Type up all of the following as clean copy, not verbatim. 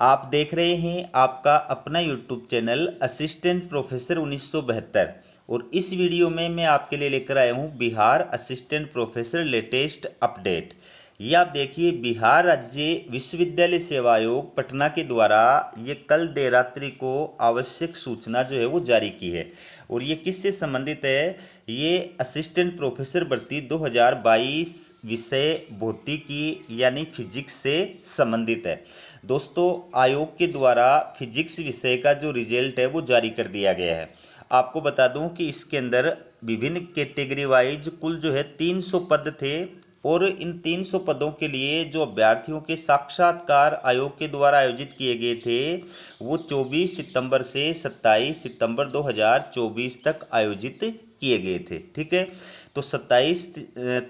आप देख रहे हैं आपका अपना यूट्यूब चैनल असिस्टेंट प्रोफेसर 1972। और इस वीडियो में मैं आपके लिए लेकर आया हूं Bihar assistant professor latest update. ये आप देखिए, बिहार राज्य विश्वविद्यालय सेवा आयोग पटना के द्वारा ये कल देर रात्रि को आवश्यक सूचना जो है वो जारी की है। और ये किससे संबंधित है? ये असिस्टेंट प्रोफेसर भर्ती 2022 विषय भौतिकी यानी फिजिक्स से संबंधित है। दोस्तों, आयोग के द्वारा फिजिक्स विषय का जो रिजल्ट है वो जारी कर दिया गया है। आपको बता दूं कि इसके अंदर विभिन्न कैटेगरी वाइज कुल जो है 300 पद थे। और इन 300 पदों के लिए जो अभ्यर्थियों के साक्षात्कार आयोग के द्वारा आयोजित किए गए थे वो 24 सितंबर से 27 सितंबर 2024 तक आयोजित किए गए थे। ठीक है, तो 27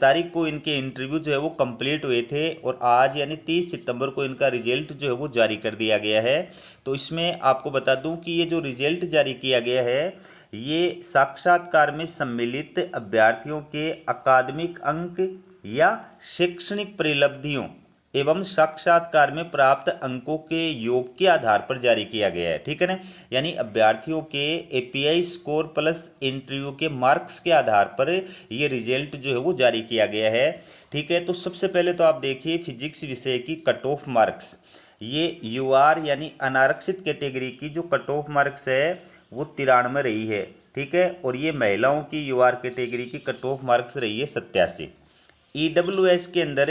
तारीख को इनके इंटरव्यू जो है वो कंप्लीट हुए थे और आज यानी 30 सितंबर को इनका रिजल्ट जो है वो जारी कर दिया गया है। तो इसमें आपको बता दूं कि ये जो रिजल्ट जारी किया गया है ये साक्षात्कार में सम्मिलित अभ्यर्थियों के अकादमिक अंक या शैक्षणिक परिलब्धियों एवं साक्षात्कार में प्राप्त अंकों के योग के आधार पर जारी किया गया है। ठीक है ना, यानी अभ्यर्थियों के एपीआई स्कोर प्लस इंटरव्यू के मार्क्स के आधार पर ये रिजल्ट जो है वो जारी किया गया है। ठीक है, तो सबसे पहले तो आप देखिए फिजिक्स विषय की कट ऑफ मार्क्स। ये यूआर यानी अनारक्षित कैटेगरी की जो कट ऑफ मार्क्स है वो 93 रही है। ठीक है, और ये महिलाओं की यूआर कैटेगरी की कट ऑफ मार्क्स रही है 87। ईडब्ल्यूएस के अंदर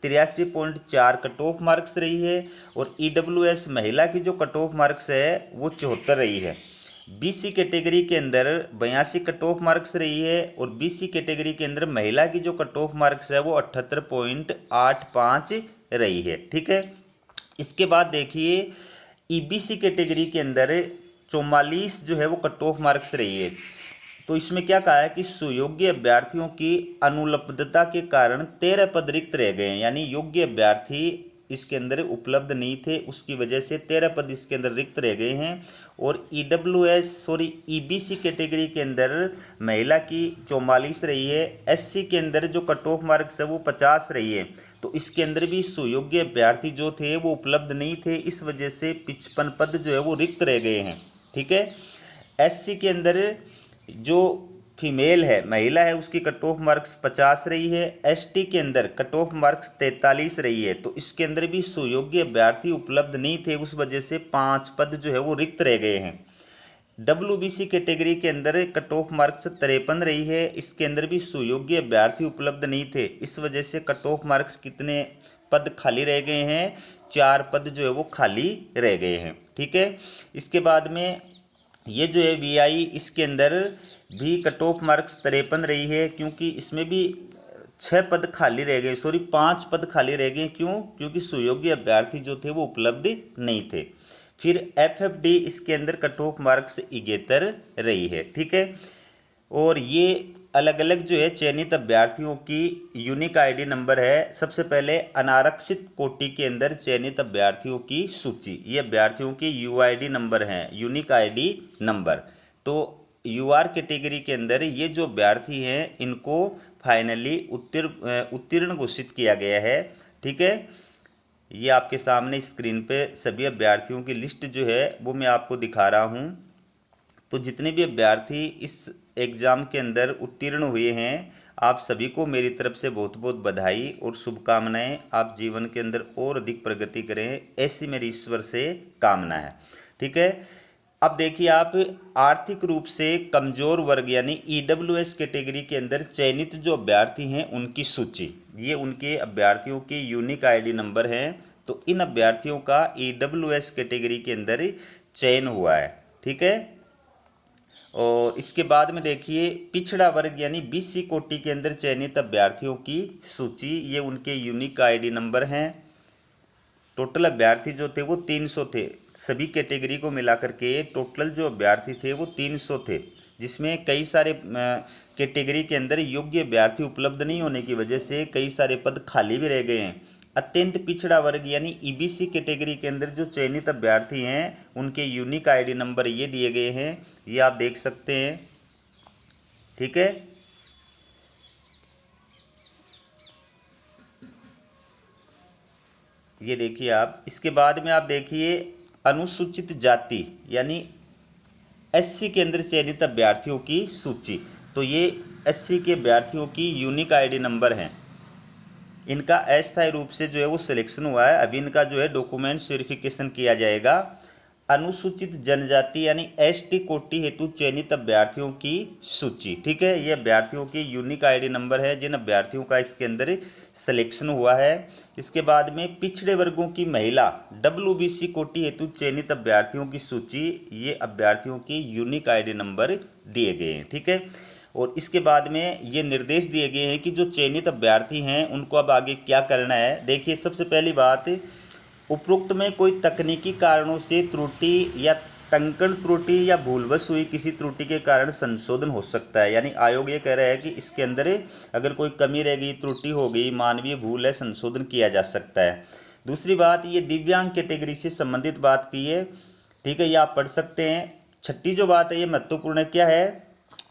83.4 कट ऑफ मार्क्स रही है। और ईडब्ल्यूएस महिला की जो कट ऑफ मार्क्स है वो 74 रही है। बीसी कैटेगरी के अंदर 82 कट ऑफ मार्क्स रही है। और बीसी कैटेगरी के अंदर महिला की जो कट ऑफ मार्क्स है वो 78.85 रही है। ठीक है, इसके बाद देखिए ईबीसी कैटेगरी के अंदर 44 जो है वो कट ऑफ मार्क्स रही है। तो इसमें क्या कहा है कि सुयोग्य अभ्यर्थियों की अनुपलब्धता के कारण 13 पद रिक्त रह गए हैं, यानी योग्य अभ्यर्थी इसके अंदर उपलब्ध नहीं थे, उसकी वजह से 13 पद इसके अंदर रिक्त रह गए हैं। और ईबीसी कैटेगरी के अंदर महिला की 44 रही है। एससी के अंदर जो कट ऑफ मार्क्स है वो 50 रही है। तो इसके अंदर भी सुयोग्य अभ्यर्थी जो थे वो उपलब्ध नहीं थे, इस वजह से 55 पद जो है वो रिक्त रह गए हैं। ठीक है, एससी के अंदर जो फीमेल है, महिला है, उसकी कट ऑफ मार्क्स 50 रही है। एसटी के अंदर कट ऑफ मार्क्स 43 रही है। तो इसके अंदर भी सुयोग्य अभ्यर्थी उपलब्ध नहीं थे, उस वजह से 5 पद जो है वो रिक्त रह गए हैं। डब्ल्यूबीसी कैटेगरी के अंदर कट ऑफ मार्क्स 53 रही है, इसके अंदर भी सुयोग्य अभ्यर्थी उपलब्ध नहीं थे, इस वजह से कट ऑफ मार्क्स कितने पद खाली रह गए हैं? 4 पद जो है वो खाली रह गए हैं। ठीक है, इसके बाद में ये जो है वीआई, इसके अंदर भी कट ऑफ मार्क्स 53 रही है, क्योंकि इसमें भी 6 पद खाली रह गए, सॉरी 5 पद खाली रह गए। क्यों? क्योंकि सुयोग्य अभ्यर्थी जो थे वो उपलब्ध नहीं थे। फिर एफएफडी इसके अंदर कट ऑफ मार्क्स 71 रही है। ठीक है, और ये अलग अलग जो है चयनित अभ्यर्थियों की यूनिक आईडी नंबर है। सबसे पहले अनारक्षित कोटि के अंदर चयनित अभ्यर्थियों की सूची, ये अभ्यर्थियों के यूआईडी नंबर हैं, यूनिक आईडी नंबर। तो यूआर कैटेगरी के अंदर ये जो अभ्यर्थी हैं इनको फाइनली उत्तीर्ण घोषित किया गया है। ठीक है, ये आपके सामने स्क्रीन पे सभी अभ्यर्थियों की लिस्ट जो है वो मैं आपको दिखा रहा हूँ। तो जितने भी अभ्यर्थी इस एग्ज़ाम के अंदर उत्तीर्ण हुए हैं, आप सभी को मेरी तरफ से बहुत बहुत बधाई और शुभकामनाएं। आप जीवन के अंदर और अधिक प्रगति करें, ऐसी मेरी ईश्वर से कामना है। ठीक है, अब देखिए आप आर्थिक रूप से कमज़ोर वर्ग यानी ईडब्ल्यूएस कैटेगरी के अंदर चयनित जो अभ्यर्थी हैं उनकी सूची, ये उनके अभ्यर्थियों के यूनिक आईडी नंबर हैं। तो इन अभ्यर्थियों का ईडब्ल्यूएस कैटेगरी के अंदर चयन हुआ है। ठीक है, और इसके बाद में देखिए पिछड़ा वर्ग यानी बीसी कोटि के अंदर चयनित अभ्यर्थियों की सूची, ये उनके यूनिक आईडी नंबर हैं। टोटल अभ्यर्थी जो थे वो 300 थे, सभी कैटेगरी को मिलाकर के टोटल जो अभ्यर्थी थे वो 300 थे, जिसमें कई सारे कैटेगरी के अंदर योग्य अभ्यर्थी उपलब्ध नहीं होने की वजह से कई सारे पद खाली भी रह गए हैं। अत्यंत पिछड़ा वर्ग यानी ईबीसी कैटेगरी के अंदर जो चयनित अभ्यर्थी हैं उनके यूनिक आईडी नंबर ये दिए गए हैं, ये आप देख सकते हैं। ठीक है, ये देखिए आप। इसके बाद में आप देखिए अनुसूचित जाति यानी एससी के अंदर चयनित अभ्यर्थियों की सूची। तो ये एससी के अभ्यर्थियों की यूनिक आईडी नंबर हैं। इनका अस्थायी रूप से जो है वो सिलेक्शन हुआ है। अभी इनका जो है डॉक्यूमेंट्स वेरिफिकेशन किया जाएगा। अनुसूचित जनजाति यानी एसटी कोटि हेतु चयनित अभ्यर्थियों की सूची, ठीक है। ये अभ्यर्थियों की यूनिक आईडी नंबर है जिन अभ्यर्थियों का इसके अंदर सिलेक्शन हुआ है। इसके बाद में पिछड़े वर्गों की महिला डब्ल्यूबीसी कोटि हेतु चयनित अभ्यर्थियों की सूची। ये अभ्यर्थियों की यूनिक आईडी नंबर दिए गए हैं, ठीक है। और इसके बाद में ये निर्देश दिए गए हैं कि जो चयनित अभ्यर्थी हैं उनको अब आगे क्या करना है। देखिए सबसे पहली बात, उपरोक्त में कोई तकनीकी कारणों से त्रुटि या टंकण त्रुटि या भूलवश हुई किसी त्रुटि के कारण संशोधन हो सकता है। यानी आयोग ये कह रहा है कि इसके अंदर अगर कोई कमी रह गई, त्रुटि हो गई, मानवीय भूल है, संशोधन किया जा सकता है। दूसरी बात, ये दिव्यांग कैटेगरी से संबंधित बात की है, ठीक है, ये आप पढ़ सकते हैं। छठी जो बात है ये महत्वपूर्ण क्या है,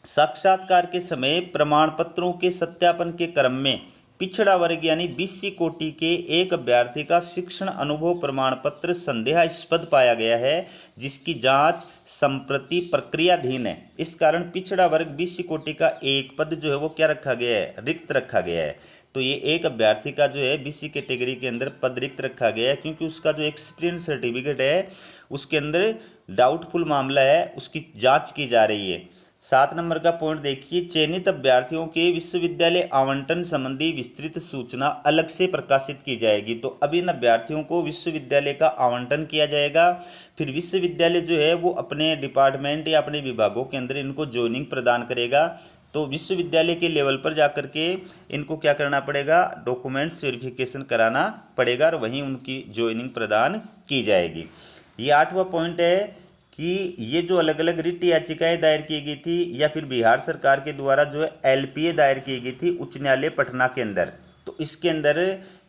साक्षात्कार के समय प्रमाण पत्रों के सत्यापन के क्रम में पिछड़ा वर्ग यानी बीसी कोटि के एक अभ्यर्थी का शिक्षण अनुभव प्रमाण पत्र संदेहास्पद पाया गया है, जिसकी जांच संप्रति प्रक्रियाधीन है। इस कारण पिछड़ा वर्ग बीसी कोटि का एक पद जो है वो क्या रखा गया है, रिक्त रखा गया है। तो ये एक अभ्यर्थी का जो है बीसी कैटेगरी के अंदर पद रिक्त रखा गया है, क्योंकि उसका जो एक्सपीरियंस सर्टिफिकेट है उसके अंदर डाउटफुल मामला है, उसकी जाँच की जा रही है। 7 नंबर का पॉइंट देखिए, चयनित अभ्यर्थियों के विश्वविद्यालय आवंटन संबंधी विस्तृत सूचना अलग से प्रकाशित की जाएगी। तो अब इन अभ्यर्थियों को विश्वविद्यालय का आवंटन किया जाएगा, फिर विश्वविद्यालय जो है वो अपने डिपार्टमेंट या अपने विभागों के अंदर इनको ज्वाइनिंग प्रदान करेगा। तो विश्वविद्यालय के लेवल पर जाकर के इनको क्या करना पड़ेगा, डॉक्यूमेंट्स वेरिफिकेशन कराना पड़ेगा और वहीं उनकी ज्वाइनिंग प्रदान की जाएगी। ये 8वां पॉइंट है कि ये जो अलग अलग रिट याचिकाएं दायर की गई थी या फिर बिहार सरकार के द्वारा जो है एलपीए दायर की गई थी उच्च न्यायालय पटना के अंदर, तो इसके अंदर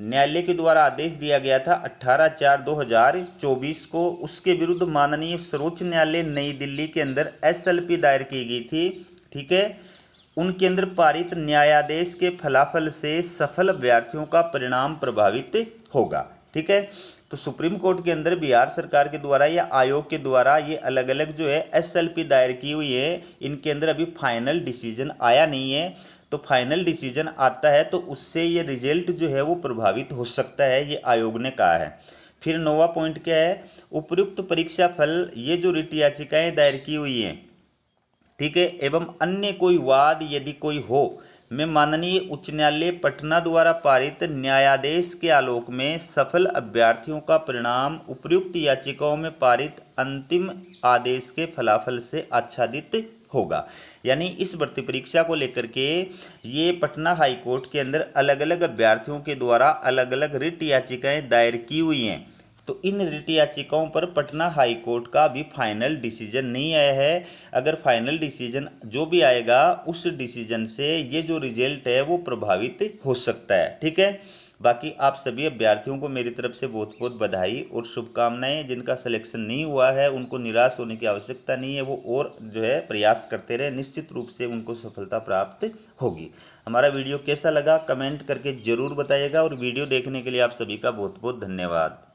न्यायालय के द्वारा आदेश दिया गया था 18/4/2024 को। उसके विरुद्ध माननीय सर्वोच्च न्यायालय नई दिल्ली के अंदर एसएलपी दायर की गई थी, ठीक है। उनके अंदर पारित न्यायादेश के फलाफल से सफल अभ्यर्थियों का परिणाम प्रभावित होगा, ठीक है। तो सुप्रीम कोर्ट के अंदर बिहार सरकार के द्वारा या आयोग के द्वारा ये अलग अलग जो है एसएलपी दायर की हुई है, इनके अंदर अभी फाइनल डिसीजन आया नहीं है। तो फाइनल डिसीजन आता है तो उससे ये रिजल्ट जो है वो प्रभावित हो सकता है, ये आयोग ने कहा है। फिर 9वां पॉइंट क्या है, उपयुक्त परीक्षा फल, ये जो रिट याचिकाएं दायर की हुई हैं, ठीक है, एवं अन्य कोई वाद यदि कोई हो में माननीय उच्च न्यायालय पटना द्वारा पारित न्यायादेश के आलोक में सफल अभ्यर्थियों का परिणाम उपर्युक्त याचिकाओं में पारित अंतिम आदेश के फलाफल से आच्छादित होगा। यानी इस भर्ती परीक्षा को लेकर के ये पटना हाई कोर्ट के अंदर अलग अलग अभ्यर्थियों के द्वारा अलग अलग रिट याचिकाएं दायर की हुई हैं। तो इन रिट याचिकाओं पर पटना हाई कोर्ट का भी फाइनल डिसीजन नहीं आया है। अगर फाइनल डिसीजन जो भी आएगा उस डिसीजन से ये जो रिजल्ट है वो प्रभावित हो सकता है, ठीक है। बाकी आप सभी अभ्यर्थियों को मेरी तरफ से बहुत बहुत बधाई और शुभकामनाएं। जिनका सिलेक्शन नहीं हुआ है उनको निराश होने की आवश्यकता नहीं है, वो और जो है प्रयास करते रहे, निश्चित रूप से उनको सफलता प्राप्त होगी। हमारा वीडियो कैसा लगा कमेंट करके ज़रूर बताइएगा और वीडियो देखने के लिए आप सभी का बहुत बहुत धन्यवाद।